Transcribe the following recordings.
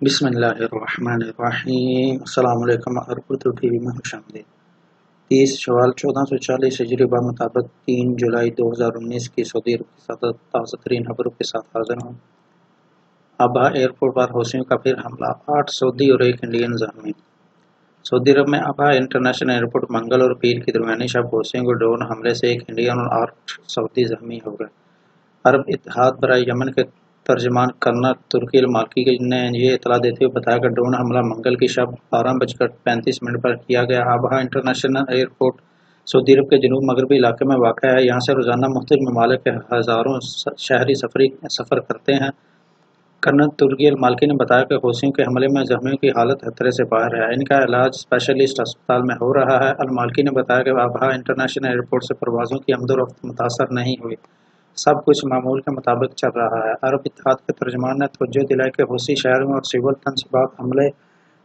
بسم اللہ الرحمن الرحیم۔ السلام علیکم اور اردو ٹی وی میں خوش آمدید۔ 30 شوال 1440 ہجری مطابق 3 جولائی 2019 کی سعودی عرب کے ساتھ تازہ ترین خبروں کے ساتھ حاضر ہوں۔ ابہا ایئرپورٹ پر حوثیوں کا پھر حملہ، 8 سعودی اور 1 انڈین زخمی۔ سعودی عرب میں ابہا انٹرنیشنل ایئرپورٹ منگل اور پیر کی درمیانی شب حوثیوں کے ڈرون حملے سے 1 انڈین اور 8 سعودی زخمی ہو گئے۔ عرب اتحاد برائے یمن کے ترجمان کرنل ترکی المالکی نے یہ اطلاع دیتے ہوئے بتایا کہ ڈرون حملہ منگل کی شب 12:35 پر کیا گیا۔ ابہا انٹرنیشنل ایئرپورٹ سعودی عرب کے جنوب مغربی علاقے میں واقع ہے۔ یہاں سے روزانہ مختلف ممالک کے ہزاروں شہری سفر کرتے ہیں۔ کرنل ترکی المالکی نے بتایا کہ حوثیوں کے حملے میں زخمیوں کی حالت خطرے سے باہر ہے، ان کا علاج اسپیشلسٹ اسپتال میں ہو رہا ہے۔ المالکی نے بتایا کہ ابہا انٹرنیشنل ایئرپورٹ سے پروازوں کی آمد و رفت متاثر نہیں ہوئی، سب کچھ معمول کے مطابق چل رہا ہے۔ عرب اتحاد کے ترجمان نے توجہ دلائی کہ حوثی شہروں اور سول تنصیبات حملے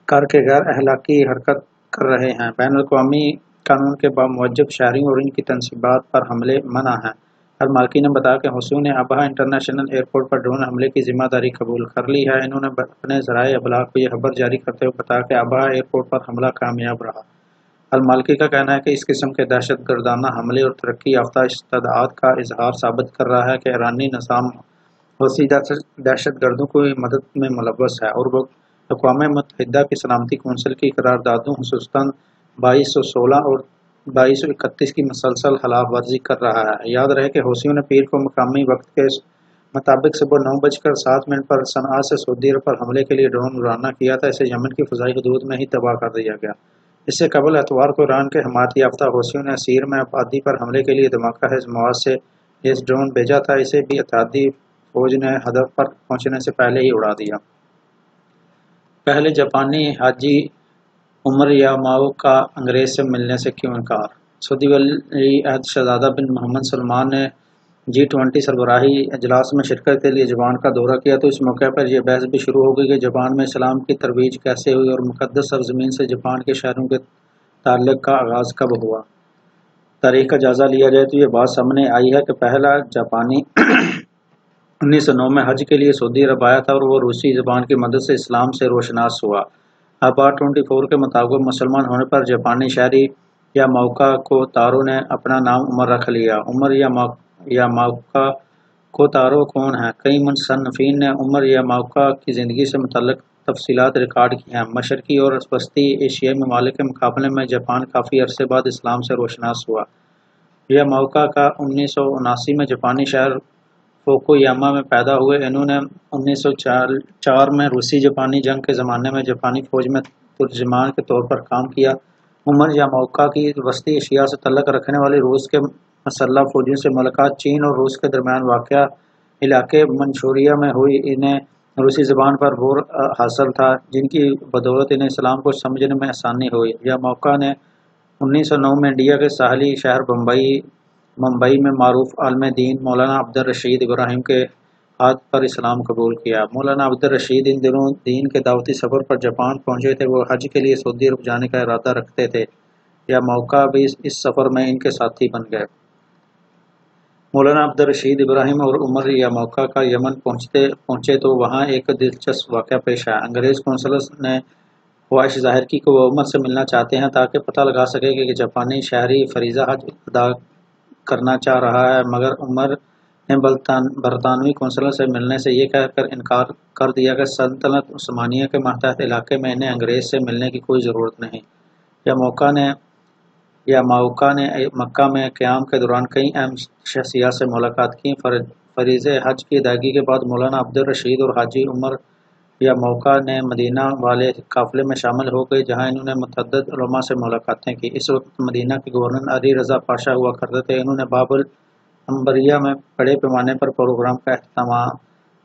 کر کے غیر اخلاقی حرکت کر رہے ہیں۔ بین الاقوامی قانون کے باموجب شہریوں اور ان کی تنصیبات پر حملے منع ہیں۔ المالکی نے بتایا کہ حوثیوں نے ابہا انٹرنیشنل ایئرپورٹ پر ڈرون حملے کی ذمہ داری قبول کر لی ہے۔ انہوں نے اپنے ذرائع ابلاغ کو یہ خبر جاری کرتے ہوئے بتایا کہ ابہا ایئرپورٹ پر حملہ کامیاب رہا۔ المالکی کا کہنا ہے کہ اس قسم کے دہشت گردانہ حملے اور ترقی یافتہ استعداد کا اظہار ثابت کر رہا ہے کہ ایرانی نظام حوثی دہشت گردوں کی مدد میں ملوث ہے اور وہ اقوام متحدہ کی سلامتی کونسل کی قراردادوں خصوصاً 2216 اور 2231 کی مسلسل خلاف ورزی کر رہا ہے۔ یاد رہے کہ حوثیوں نے پیر کو مقامی وقت کے مطابق صبح 9:07 پر صنعاء سے سعودی عرب پر حملے کے لیے ڈرون روانہ کیا تھا۔ اسے یمن کی فضائی حدود میں ہی تباہ کر دیا گیا۔ اس سے قبل اتوار کو ایران کے حمایت یافتہ حوثیوں نے سیر میں آبادی پر حملے کے لیے دھماکہ خیز مواد سے لیس ڈرون بھیجا تھا، اسے بھی اتحادی فوج نے ہدف پر پہنچنے سے پہلے ہی اڑا دیا۔ پہلے جاپانی حاجی عمر یاماؤ کا انگریز سے ملنے سے کیوں انکار؟ سعودی ولی عہد شہزادہ بن محمد سلمان نے G20 سربراہی اجلاس میں شرکت کے لیے جاپان کا دورہ کیا تو اس موقع پر یہ بحث بھی شروع ہو گئی کہ جاپان میں اسلام کی ترویج کیسے ہوئی اور مقدس سرزمین سے جاپان کے شہروں کے تعلق کا آغاز کب ہوا۔ تاریخ کا جائزہ لیا جائے تو یہ بات سامنے آئی ہے کہ پہلا جاپانی 1909 میں حج کے لیے سعودی عرب آیا تھا اور وہ روسی زبان کی مدد سے اسلام سے روشناس ہوا۔ ابہا 24 کے مطابق مسلمان ہونے پر جاپانی شہری یاماؤکا کو تارو نے اپنا نام عمر رکھ لیا۔ عمر یاماؤکا کو تارو کون ہے؟ کئی مصنفین نے عمر یاماؤکا کی زندگی سے متعلق تفصیلات ریکارڈ کی ہیں۔ مشرقی اور وسطی ایشیائی ممالک کے مقابلے میں جاپان کافی عرصے بعد اسلام سے روشناس ہوا۔ یاماؤکا کا 1979 میں جاپانی شہر فوکویاما میں پیدا ہوئے۔ انہوں نے 1904 میں روسی جاپانی جنگ کے زمانے میں جاپانی فوج میں ترجمان کے طور پر کام کیا۔ عمر یاماؤکا کی وسطی ایشیا سے تعلق رکھنے والی روس کے مسلح فوجیوں سے ملاقات چین اور روس کے درمیان واقع علاقے منچوریا میں ہوئی۔ انہیں روسی زبان پر عبور حاصل تھا جن کی بدولت انہیں اسلام کو سمجھنے میں آسانی ہوئی۔ یاماؤکا نے 1909 میں انڈیا کے ساحلی شہر ممبئی میں معروف عالم دین مولانا عبدالرشید ابراہیم کے ہاتھ پر اسلام قبول کیا۔ مولانا عبدالرشید ان دنوں دین کے دعوتی سفر پر جاپان پہنچے تھے۔ وہ حج کے لیے سعودی عرب جانے کا ارادہ رکھتے تھے۔ یاماؤکا بھی اس سفر میں ان کے ساتھی بن گئے۔ مولانا عبدالرشید ابراہیم اور عمر یاماؤکا کا یمن پہنچے تو وہاں ایک دلچسپ واقعہ پیش آیا۔ انگریز قونصلس نے خواہش ظاہر کی کہ وہ عمر سے ملنا چاہتے ہیں تاکہ پتہ لگا سکے کہ جاپانی شہری فریضہ حج ادا کرنا چاہ رہا ہے، مگر عمر نے برطانوی قونصل سے ملنے سے یہ کہہ کر انکار کر دیا کہ سلطنت عثمانیہ کے ماتحت علاقے میں انہیں انگریز سے ملنے کی کوئی ضرورت نہیں۔ یاماؤکا نے مکہ میں قیام کے دوران کئی اہم شخصیات سے ملاقات کی۔ فریضہ حج کی ادائیگی کے بعد مولانا عبدالرشید اور حاجی عمر یاماؤکا نے مدینہ والے قافلے میں شامل ہو گئے جہاں انہوں نے متعدد علماء سے ملاقاتیں کی۔ اس وقت مدینہ کے گورنر علی رضا پاشا ہوا کرتے تھے۔ انہوں نے باب الانبریہ میں بڑے پیمانے پر پروگرام کا اہتمام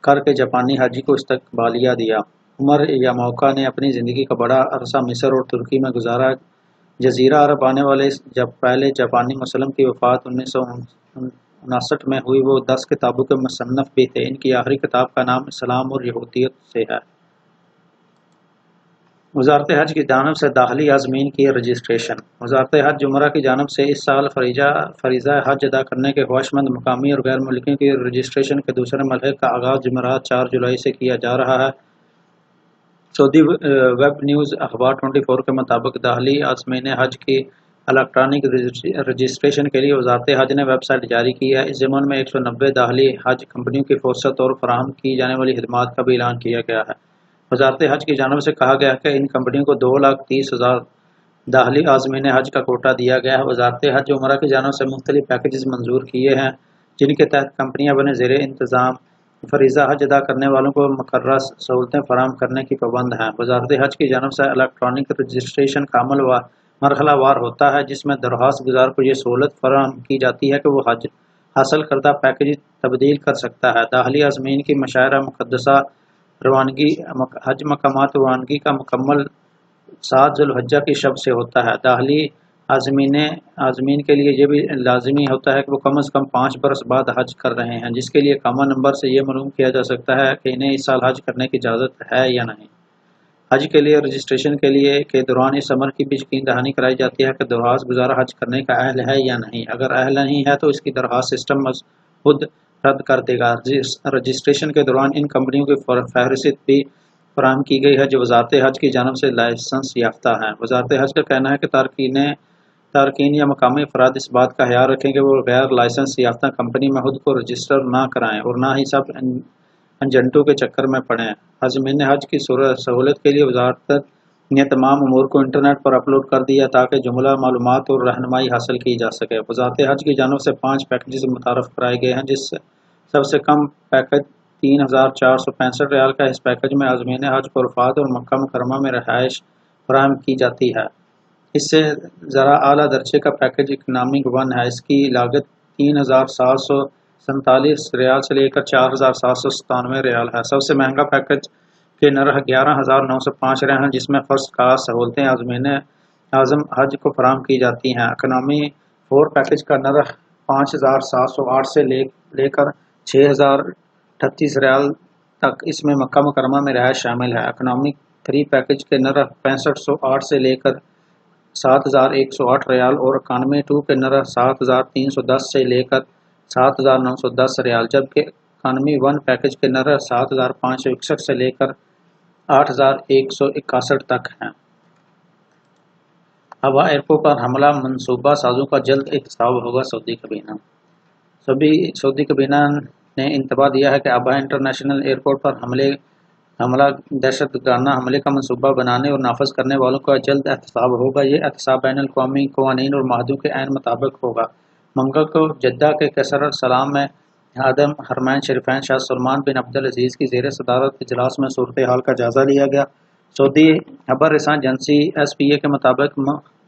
کر کے جاپانی حاجی کو استقبالیہ دیا۔ عمر یاماؤکا نے اپنی زندگی کا بڑا عرصہ مصر اور ترکی میں گزارا۔ جزیرہ عرب آنے والے پہلے جاپانی مسلم کی وفات 1959 میں ہوئی۔ وہ 10 کتابوں کے مصنف بھی تھے۔ ان کی آخری کتاب کا نام اسلام اور یہودیت سے ہے۔ وزارت حج کی جانب سے داخلی عازمین کی رجسٹریشن۔ وزارت حج عمرہ کی جانب سے اس سال فریضہ حج ادا کرنے کے خواہشمند مقامی اور غیر ملکیوں کی رجسٹریشن کے دوسرے مرحلے کا آغاز جمعرات 4 جولائی سے کیا جا رہا ہے۔ سعودی ویب نیوز اخبار 24 کے مطابق داخلی عازمین حج کی الیکٹرانک رجسٹریشن کے لیے وزارت حج نے ویب سائٹ جاری کی ہے۔ اس ضمن میں 190 داخلی حج کمپنیوں کی فہرست اور فراہم کی جانے والی خدمات کا بھی اعلان کیا گیا ہے۔ وزارت حج کی جانب سے کہا گیا ہے کہ ان کمپنیوں کو 2,30,000 داخلی عازمین حج کا کوٹا دیا گیا ہے۔ وزارت حج عمرہ کی جانب سے مختلف پیکیجز منظور کیے ہیں، جن کے تحت کمپنیاں بنے زیر انتظام فریضہ حج ادا کرنے والوں کو مقررہ سہولتیں فراہم کرنے کی پابند ہیں۔ وزارت حج کی جانب سے الیکٹرانک رجسٹریشن کا عمل مرحلہ وار ہوتا ہے، جس میں درخواست گزار کو یہ سہولت فراہم کی جاتی ہے کہ وہ حج حاصل کردہ پیکیج تبدیل کر سکتا ہے۔ داخلی عازمین کی مشاعرہ مقدسہ روانگی حج مقامات روانگی کا مکمل 7 ذوالحجہ کی شب سے ہوتا ہے۔ داخلی عازمین کے لیے یہ بھی لازمی ہوتا ہے کہ وہ کم از کم 5 برس بعد حج کر رہے ہیں، جس کے لیے اقامہ نمبر سے یہ معلوم کیا جا سکتا ہے کہ انہیں اس سال حج کرنے کی اجازت ہے یا نہیں۔ حج کے لیے رجسٹریشن کے دوران اس امر کی بھی یقین دہانی کرائی جاتی ہے کہ درخواست گزار حج کرنے کا اہل ہے یا نہیں۔ اگر اہل نہیں ہے تو اس کی درخواست سسٹم خود رد کر دے گا۔ رجسٹریشن کے دوران ان کمپنیوں کی فہرست بھی فراہم کی گئی ہے جو وزارت حج کی جانب سے لائسنس یافتہ ہیں۔ وزارت حج کا کہنا ہے کہ تارکین یا مقامی افراد اس بات کا خیال رکھیں کہ وہ غیر لائسنس یافتہ کمپنی میں خود کو رجسٹر نہ کرائیں اور نہ ہی سب ایجنٹوں کے چکر میں پڑیں۔ عازمین حج کی سہولت کے لیے وزارت نے تمام امور کو انٹرنیٹ پر اپلوڈ کر دیا تاکہ جملہ معلومات اور رہنمائی حاصل کی جا سکے۔ وزارت حج کی جانب سے 5 پیکیجز متعارف کرائے گئے ہیں، جس سے سب سے کم پیکیج 3,465 ریال کا۔ اس پیکیج میں عازمین حج کو عرفات اور مکہ مکرمہ میں رہائش فراہم کی جاتی ہے۔ اس سے ذرا اعلیٰ درجے کا پیکیج اکنامک 1 ہے۔ اس کی لاگت 3,747 ریال سے لے کر 4,797 ریال ہے۔ سب سے مہنگا پیکیج کے نرخ 11,905 ریال ہیں، جس میں فرسٹ کلاس سہولتیں عازمین اعظم حج کو فراہم کی جاتی ہیں۔ اکنامی 4 پیکیج کا نرخ 5,708 سے لے کر 6,038 ریال تک، اس میں مکہ مکرمہ میں رہائش شامل ہے۔ اکنامی 3 پیکیج کے نرخ 6508 سے لے کر 7,108 ریال اور اکانومی 2 کے نرخ 7,310 سے لے کر 7,910 ریال، جبکہ اکانومی 1 پیکیج کے نرخ 7,561 سے لے کر 8,161 تک ہیں۔ ابہا ایئرپورٹ پر حملہ منصوبہ سازوں کا جلد احتساب ہوگا۔ سعودی کابینہ سعودی کابینہ نے انتباہ دیا ہے کہ ابہا انٹرنیشنل ایئرپورٹ پر حملہ دہشت گردانہ حملے کا منصوبہ بنانے اور نافذ کرنے والوں کا جلد احتساب ہوگا۔ یہ احتساب بین الاقوامی قوانین اور معاہدوں کے عین مطابق ہوگا۔ منگل کو جدہ کے قصر السلام میں خادم حرمین شریفین شاہ سلمان بن عبدالعزیز کی زیر صدارت اجلاس میں صورتحال کا جائزہ لیا گیا۔ سعودی خبر رساں ایجنسی SPA کے مطابق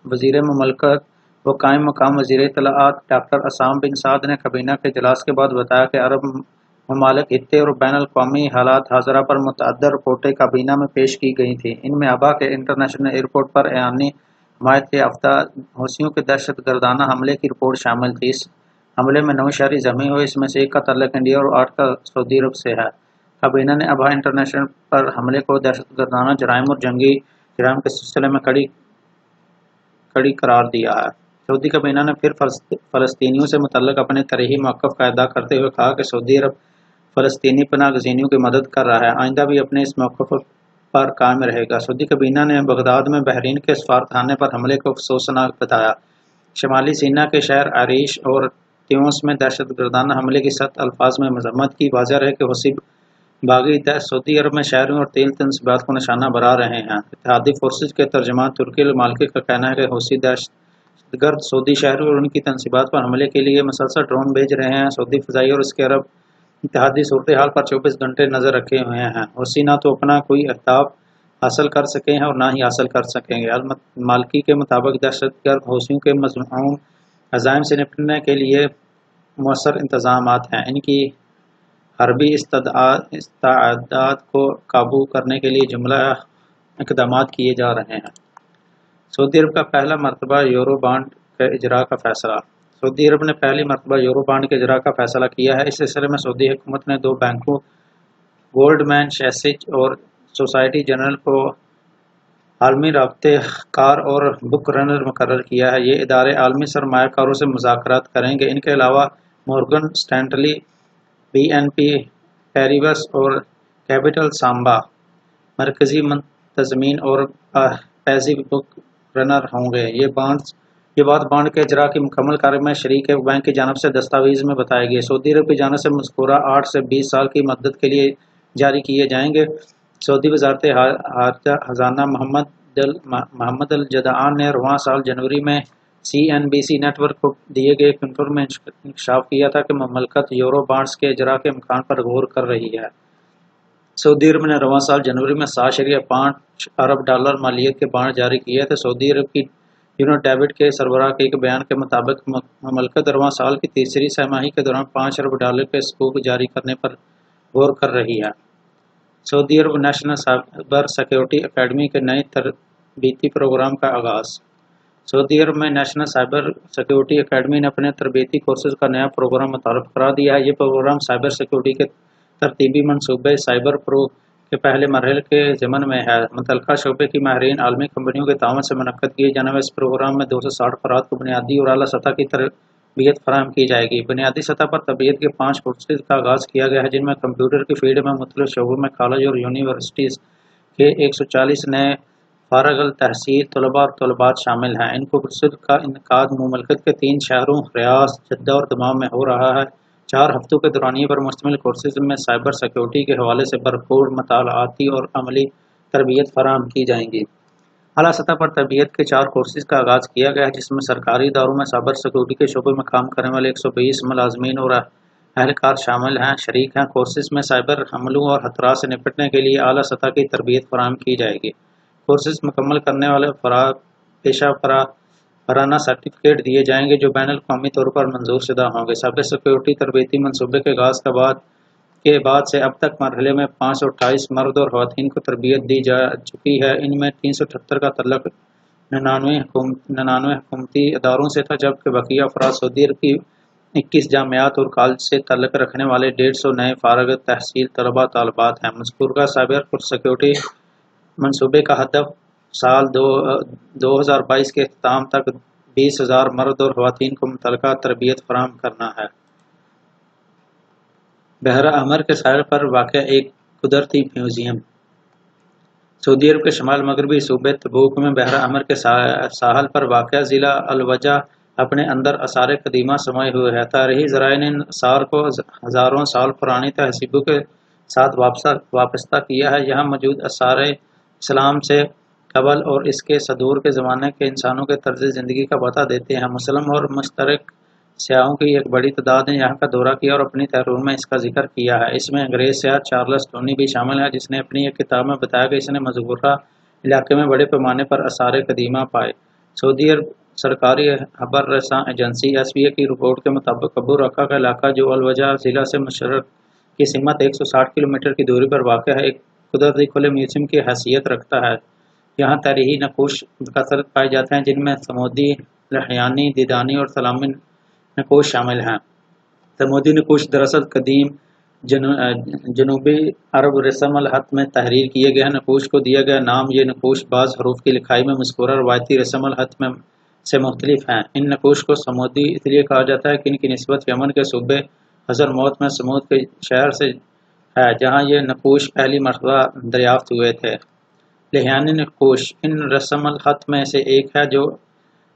وزیر مملکت و قائم مقام وزیر اطلاعات ڈاکٹر عصام بن سعد نے کابینہ کے اجلاس کے بعد بتایا کہ عرب ممالک خطے اور بین الاقوامی حالات حاضرہ پر متعدد رپورٹیں کابینہ میں پیش کی گئی تھیں۔ ان میں ابہا کے انٹرنیشنل ایئرپورٹ پر ایرانی حمایت یافتہ حوثیوں کے دہشت گردانہ حملے کی رپورٹ شامل تھی۔ اس حملے میں 9 شہری زخمی ہوئے، اس میں سے 1 کا تعلق انڈیا اور 8 کا سعودی عرب سے ہے۔ کابینہ نے ابہا انٹرنیشنل پر حملے کو دہشت گردانہ جرائم اور جنگی جرائم کے سلسلے میں کڑی قرار دیا ہے۔ سعودی کابینہ نے پھر فلسطینیوں سے متعلق اپنے تاریخی موقف کا اعادہ کرتے ہوئے کہا کہ سعودی عرب فلسطینی پناہ گزینوں کی مدد کر رہا ہے، آئندہ بھی اپنے اس موقف پر قائم رہے گا۔ سعودی کابینہ نے بغداد میں بحرین کے سفارتخانے پر حملے کو افسوسناک بتایا۔ شمالی سینا کے شہر عریش اور تیونس میں دہشت گردانہ حملے کی سخت الفاظ میں مذمت کی۔ واضح رہے کہ حوثی باغی سعودی عرب میں شہریوں اور تیل تنصیبات کو نشانہ بنا رہے ہیں۔ اتحادی فورسز کے ترجمان ترکی المالکی کا کہنا ہے کہ حوثی دہشت گرد سعودی شہریوں اور ان کی تنصیبات پر حملے کے لیے مسلسل ڈرون بھیج رہے ہیں۔ سعودی فضائیہ اور اس کے عرب اتحادی صورتحال پر 24 گھنٹے نظر رکھے ہوئے ہیں۔ حوثی نہ تو اپنا کوئی اہداف حاصل کر سکے ہیں اور نہ ہی حاصل کر سکیں گے۔ المالکی کے مطابق دہشت گرد حوثیوں کے مزعوم عزائم سے نپٹنے کے لیے مؤثر انتظامات ہیں۔ ان کی حربی استعداد کو قابو کرنے کے لیے جملہ اقدامات کیے جا رہے ہیں۔ سعودی عرب کا پہلا مرتبہ یورو بانڈ کے اجراء کا فیصلہ۔ سعودی عرب نے پہلی مرتبہ یورو بانڈ کے اجراء کا فیصلہ کیا ہے۔ اس سلسلے میں سعودی حکومت نے 2 بینکوں گولڈمین سیچس اور سوسائٹی جنرل کو عالمی رابطے کار اور بک رنر مقرر کیا ہے۔ یہ ادارے عالمی سرمایہ کاروں سے مذاکرات کریں گے۔ ان کے علاوہ مورگن سٹینلی، BNP پیریبس اور کیپٹل سامبا مرکزی تضمین اور ایزی بک رنر ہوں گے۔ یہ بات بانڈ کے اجرا کی مکمل کاری میں شریک بینک کی جانب سے دستاویز میں بتائی گئی۔ سعودی عرب کی جانب سے مذکورہ 8 سے 20 سال کی مدت کے لیے جاری کیے جائیں گے۔ سعودی وزارت خزانہ محمد الجدعان نے رواں سال جنوری میں CNBC نیٹ ورک کو دیے گئے ایک انٹرویو میں انکشاف کیا تھا کہ مملکت یورو بانڈز کے اجرا کے امکان پر غور کر رہی ہے۔ سعودی عرب نے رواں سال جنوری میں $7.5 ارب مالیت کے بانڈ جاری کیے تھے۔ سعودی عرب کی یونٹ ڈیبٹ کے سربراہ کے ایک بیان کے مطابق مملکت رواں سال کی تیسری سہ ماہی کے دوران $5 ارب کے صکوک جاری کرنے پر غور کر رہی ہے۔ سعودی عرب نیشنل سائبر سیکیورٹی اکیڈمی کے نئے تربیتی پروگرام کا آغاز۔ سعودی عرب میں نیشنل سائبر سیکیورٹی اکیڈمی نے اپنے تربیتی کورسز کا نیا پروگرام متعارف کرا دیا ہے۔ یہ پروگرام سائبر سیکیورٹی کے ترتیبی منصوبے سائبر پرو کے پہلے مرحلے کے ضمن میں ہے۔ متعلقہ شعبے کی ماہرین عالمی کمپنیوں کے تعاون سے منعقد کیے جانے والے اس پروگرام میں 260 افراد کو بنیادی اور اعلیٰ سطح کی تربیت فراہم کی جائے گی۔ بنیادی سطح پر تربیت کے 5 کورسز کا آغاز کیا گیا ہے، جن میں کمپیوٹر کی فیلڈ میں مختلف شعبوں میں کالج اور یونیورسٹیز کے 140 نئے فارغ التحصیل طلباء اور طالبات شامل ہیں۔ ان کورسز کا انعقاد مملکت کے 3 شہروں ریاض، جدہ اور دمام میں ہو رہا ہے۔ 4 ہفتوں کے دورانیے پر مشتمل کورسز میں سائبر سیکیورٹی کے حوالے سے بھرپور مطالعاتی اور عملی تربیت فراہم کی جائے گی۔ اعلیٰ سطح پر تربیت کے 4 کورسز کا آغاز کیا گیا ہے، جس میں سرکاری اداروں میں سائبر سیکیورٹی کے شعبے میں کام کرنے والے 120 ملازمین اور اہلکار شریک ہیں۔ کورسز میں سائبر حملوں اور خطرات سے نپٹنے کے لیے اعلیٰ سطح کی تربیت فراہم کی جائے گی۔ کورسز مکمل کرنے والے افراد پیشہ ورانہ سرٹیفکیٹ دیے جائیں گے، جو بین الاقوامی طور پر منظور شدہ ہوں گے۔ سائبر سیکیورٹی تربیتی منصوبے کے آغاز کے بعد سے اب تک مرحلے میں 528 مرد اور خواتین کو تربیت دی جا چکی ہے۔ ان میں 378 کا تعلق 99 حکومتی اداروں سے تھا، جبکہ بقیہ افراد سعودی عرب کی 21 جامعات اور کالج سے تعلق رکھنے والے 150 نئے فارغ التحصیل طلباء طالبات ہیں۔ مذکورہ سائبر سیکیورٹی منصوبے کا ہدف سال 2022 کے اختتام تک 20,000 مرد اور خواتین کو متعلقہ تربیت فراہم کرنا ہے۔ بحیرہ احمر کے ساحل پر واقع ایک قدرتی میوزیم۔ سعودی عرب کے شمال مغربی صوبے تبوک میں بحیرہ احمر کے ساحل پر واقع ضلع الوجہ اپنے اندر آثار قدیمہ سموئے ہوئے ہے۔ تاریخی ذرائع نے ان آثار کو ہزاروں سال پرانی تہذیبوں کے ساتھ وابستہ کیا ہے۔ یہاں موجود آثار اسلام سے قبل اور اس کے صدور کے زمانے کے انسانوں کے طرز زندگی کا پتہ دیتے ہیں۔ مسلم اور مشترک سیاحوں کی ایک بڑی تعداد نے یہاں کا دورہ کیا اور اپنی تحریر میں اس کا ذکر کیا ہے۔ اس میں انگریز سیاح چارلس ٹونی بھی شامل ہے، جس نے اپنی ایک کتاب میں بتایا کہ اس نے مذکورہ علاقے میں بڑے پیمانے پر آثار قدیمہ پائے۔ سعودی عرب سرکاری خبر رساں ایجنسی SPA کی رپورٹ کے مطابق ابو رقہ کا علاقہ، جو الوجہ ضلع سے مشرق کی سمت 160 کلومیٹر کی دوری پر واقع ہے، ایک قدرتی کھلے میوزیم کی حیثیت رکھتا ہے۔ یہاں تاریخی نقوش بکثرت پائے جاتے ہیں، جن میں سمودی، لہیانی، دیدانی اور سلامی نقوش شامل ہیں۔ سمودی نقوش دراصل قدیم جنوبی عرب رسم الخط میں تحریر کیے گئے ہیں۔ نقوش کو دیا گیا نام۔ یہ نقوش بعض حروف کی لکھائی میں مذکورہ روایتی رسم الخط سے مختلف ہیں۔ ان نقوش کو سمودی اس لیے کہا جاتا ہے کہ ان کی نسبت یمن کے صوبے حضرموت میں سمود کے شہر سے ہے، جہاں یہ نقوش پہلی مرتبہ دریافت ہوئے تھے۔ لہیانی نقوش ان رسم الخط میں سے ایک ہے، جو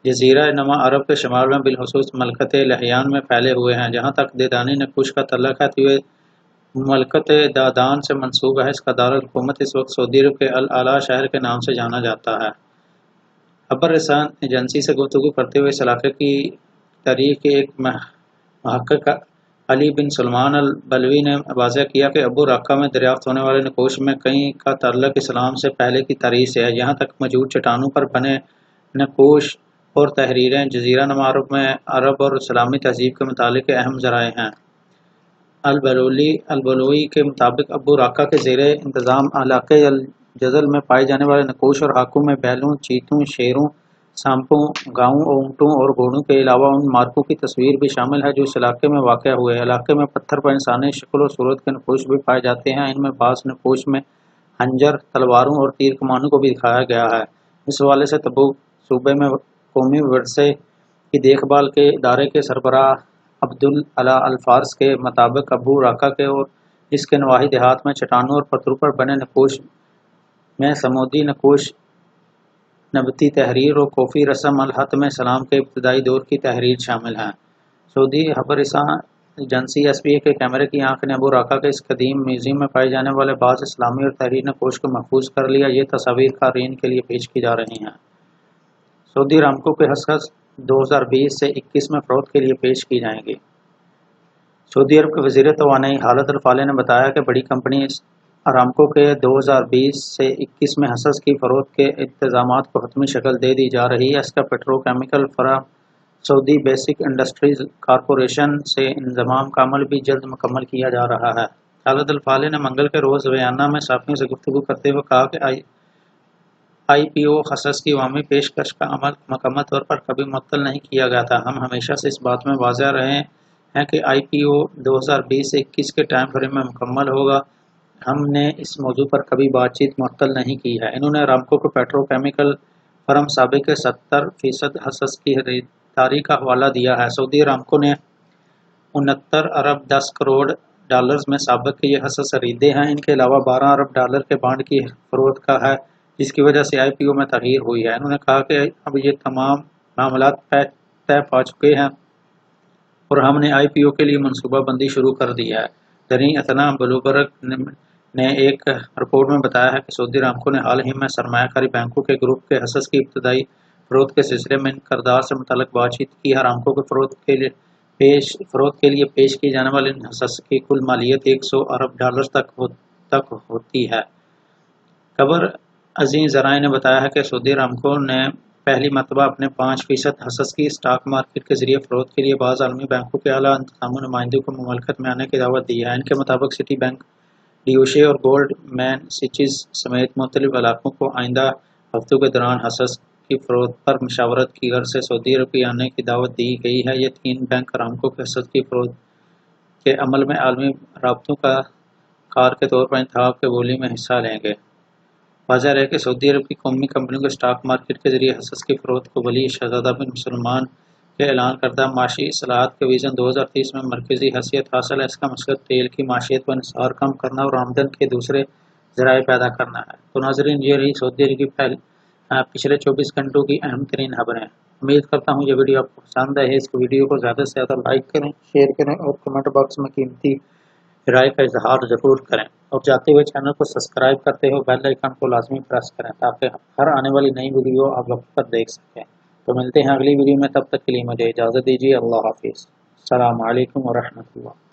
جزیرہ نما عرب کے شمال میں بالخصوص مملکت لہیان میں پھیلے ہوئے ہیں۔ جہاں تک دیدانی نقوش کا تعلق ہے تو یہ مملکت دادان سے منسوب ہے۔ اس کا دارالحکومت اس وقت سعودی عرب کے الاعلیٰ شہر کے نام سے جانا جاتا ہے۔ خبر رساں ایجنسی سے گفتگو کرتے ہوئے اس علاقے کی تاریخ کے ایک محقق علی بن سلمان البلوی نے واضح کیا کہ ابو رقہ میں دریافت ہونے والے نقوش میں کئی کا تعلق اسلام سے پہلے کی تاریخ سے ہے۔ یہاں تک موجود چٹانوں پر بنے نقوش اور تحریریں جزیرہ نما عرب میں عرب اور اسلامی تہذیب کے متعلق اہم ذرائع ہیں۔ البلوی کے مطابق ابو رقہ کے زیر انتظام علاقے الجزل میں پائے جانے والے نقوش اور خاکوں میں بیلوں، چیتوں، شیروں، سانپوں، گاؤں، اونٹوں اور گھوڑوں کے علاوہ ان مارکوں کی تصویر بھی شامل ہے جو اس علاقے میں واقع ہوئے۔ علاقے میں پتھر پر انسانی شکل و صورت کے نقوش بھی پائے جاتے ہیں۔ ان میں بعض نقوش میں خنجر، تلواروں اور تیر کمانوں کو بھی دکھایا گیا ہے۔ اس حوالے سے تبوک صوبے میں قومی ورثے کی دیکھ بھال کے ادارے کے سربراہ عبدالعلا الفارس کے مطابق ابو رقہ کے اور اس کے نواحی دیہات میں چٹانوں اور پتھروں پر بنے نقوش میں سمودی نقوش نبتی تحریر اور کوفی رسم الحتم سلام کے ابتدائی دور کی تحریر شامل ہیں۔ سعودی خبررساں ایجنسی ایس پی اے کے کیمرے کی آنکھ نے ابو راقہ کے اس قدیم میوزیم میں پائے جانے والے بعض اسلامی اور تحریر نقوش کو محفوظ کر لیا۔ یہ تصاویر قارئین کے لیے پیش کی جا رہی ہیں۔ سعودی ارامکو کے حصص 2020 سے 21 میں فروخت کے لیے پیش کی جائیں گی۔ سعودی عرب کے وزیر توانائی خالد الفالح نے بتایا کہ بڑی کمپنی ارامکو کے 2020 سے 21 میں حصص کی فروخت کے انتظامات کو حتمی شکل دے دی جا رہی ہے۔ اس کا پیٹرو کیمیکل فرم سعودی بیسک انڈسٹریز کارپوریشن سے انضمام کا عمل بھی جلد مکمل کیا جا رہا ہے۔ خالد الفالح نے منگل کے روز ویانا میں صحافیوں سے گفتگو کرتے ہوئے کہا کہ آئی پی او حصص کی عوامی پیشکش کا عمل مکمل طور پر کبھی معطل نہیں کیا گیا تھا۔ ہم ہمیشہ سے اس بات میں واضح رہے ہیں کہ آئی پی او 2020 سے 21 کے ٹائم فریم میں مکمل ہوگا۔ ہم نے اس موضوع پر کبھی بات چیت معطل نہیں کی ہے۔ انہوں نے ارامکو کو پیٹرو کیمیکل فرم سابق کے 70% حصص کی خریداری کا حوالہ دیا ہے۔ سعودی ارامکو نے 69 ارب 10 کروڑ ڈالرز میں سابق کے یہ حصص خریدے ہیں۔ ان کے علاوہ 12 ارب ڈالر کے بانڈ کی فروخت کا ہے، جس کی وجہ سے آئی پی او میں تغیر ہوئی ہے۔ انہوں نے کہا کہ اب یہ تمام معاملات طے پا چکے ہیں اور ہم نے آئی پی او کے لیے منصوبہ بندی شروع کر دی ہے۔ دریں اثنا بلومبرگ نے ایک رپورٹ میں بتایا ہے کہ سعودی ارامکو نے حال ہی میں سرمایہ کاری بینکوں کے گروپ کے حصص کی ابتدائی فروخت کے سلسلے میں ان کردار سے متعلق بات چیت کی ہے۔ ارامکو کو فروخت کے لیے پیش کی جانے والی ان حصص کی کل مالیت 100 ارب ڈالر تک ہوتی ہے۔ خبر ازیں ذرائع نے بتایا ہے کہ سعودی ارامکو نے پہلی مرتبہ اپنے 5% حصص کی اسٹاک مارکیٹ کے ذریعے فروخت کے لیے بعض عالمی بینکوں کے اعلیٰ انتظامی نمائندوں کو مملکت میں آنے کی دعوت دی ہے۔ ان کے مطابق سٹی بینک، ڈیوشے اور گولڈ مین سچز سمیت مختلف علاقوں کو آئندہ ہفتوں کے دوران حصص کی فروخت پر مشاورت کی غرض سے سعودی عرب کی آنے کی دعوت دی گئی ہے۔ یہ 3 بینک ارامکو کے حصص کی فروخت کے عمل میں عالمی رابطوں کا کار کے طور پر انتخاب کے بولی میں حصہ لیں گے۔ واضح رہے کہ سعودی عرب کی قومی کمپنیوں کو اسٹاک مارکیٹ کے ذریعے حصص کی فروخت کو ولی شہزادہ بن سلمان کے اعلان کردہ معاشی اصلاحات کے ویژن 2030 میں مرکزی حیثیت حاصل ہے۔ اس کا مقصد تیل کی معیشت و انحصار کم کرنا اور آمدن کے دوسرے ذرائع پیدا کرنا ہے۔ تو ناظرین، یہ رہی سعودی عرب کی پچھلے 24 گھنٹوں کی اہم ترین خبریں۔ امید کرتا ہوں یہ ویڈیو آپ کو پسند ہے۔ اس ویڈیو کو زیادہ سے زیادہ لائک کریں، شیئر کریں اور کمنٹ باکس میں قیمتی رائے کا اظہار ضرور کریں، اور جاتے ہوئے چینل کو سبسکرائب کرتے ہوئے بیل آئیکن کو لازمی پریس کریں تاکہ ہر آنے والی نئی ویڈیو آپ وقت پر دیکھ سکیں۔ تو ملتے ہیں اگلی ویڈیو میں، تب تک کے لیے مجھے اجازت دیجیے۔ اللہ حافظ۔ السلام علیکم ورحمۃ اللہ۔